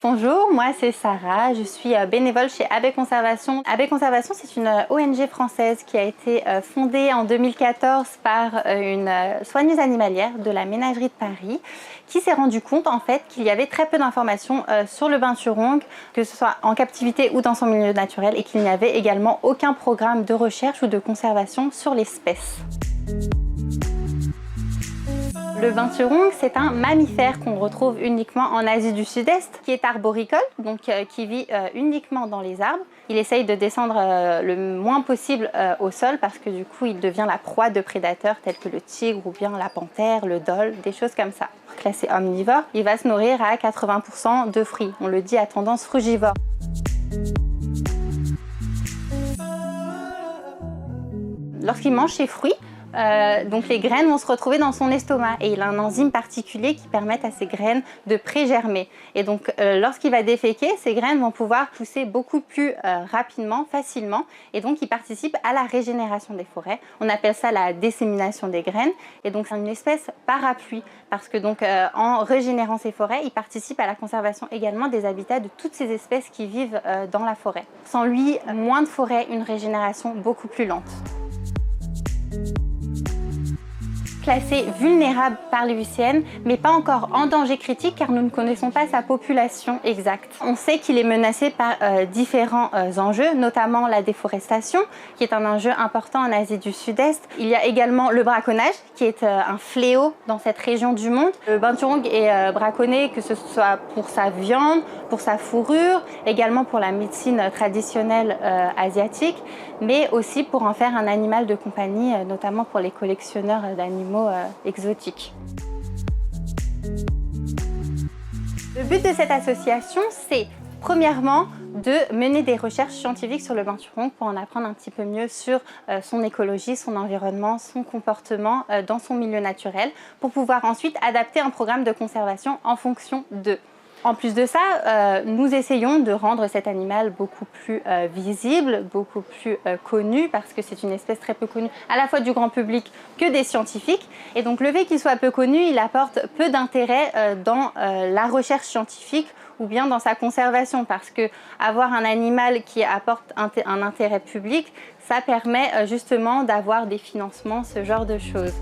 Bonjour, moi c'est Sarah, je suis bénévole chez AB Conservation. AB Conservation, c'est une ONG française qui a été fondée en 2014 par une soigneuse animalière de la ménagerie de Paris qui s'est rendu compte en fait qu'il y avait très peu d'informations sur le binturong, que ce soit en captivité ou dans son milieu naturel, et qu'il n'y avait également aucun programme de recherche ou de conservation sur l'espèce. Le binturong, c'est un mammifère qu'on retrouve uniquement en Asie du Sud-Est, qui est arboricole, donc qui vit uniquement dans les arbres. Il essaye de descendre le moins possible au sol parce que du coup, il devient la proie de prédateurs tels que le tigre ou bien la panthère, le dhole, des choses comme ça. Classé omnivore, il va se nourrir à 80% de fruits. On le dit à tendance frugivore. Lorsqu'il mange ses fruits, donc les graines vont se retrouver dans son estomac et il a un enzyme particulier qui permet à ces graines de pré-germer. Et donc lorsqu'il va déféquer, ces graines vont pouvoir pousser beaucoup plus rapidement, facilement, et donc il participe à la régénération des forêts. On appelle ça la dissémination des graines, et donc c'est une espèce parapluie parce que donc en régénérant ces forêts, il participe à la conservation également des habitats de toutes ces espèces qui vivent dans la forêt. Sans lui, moins de forêts, une régénération beaucoup plus lente. Classé vulnérable par l'IUCN, mais pas encore en danger critique car nous ne connaissons pas sa population exacte. On sait qu'il est menacé par différents enjeux, notamment la déforestation, qui est un enjeu important en Asie du Sud-Est. Il y a également le braconnage, qui est un fléau dans cette région du monde. Le binturong est braconné, que ce soit pour sa viande, pour sa fourrure, également pour la médecine traditionnelle asiatique, mais aussi pour en faire un animal de compagnie, notamment pour les collectionneurs d'animaux exotiques. Le but de cette association, c'est premièrement de mener des recherches scientifiques sur le binturong pour en apprendre un petit peu mieux sur son écologie, son environnement, son comportement dans son milieu naturel, pour pouvoir ensuite adapter un programme de conservation en fonction d'eux. En plus de ça, nous essayons de rendre cet animal beaucoup plus visible, beaucoup plus connu, parce que c'est une espèce très peu connue à la fois du grand public que des scientifiques. Et donc le fait qu'il soit peu connu, il apporte peu d'intérêt dans la recherche scientifique ou bien dans sa conservation, parce que avoir un animal qui apporte un intérêt public, ça permet justement d'avoir des financements, ce genre de choses.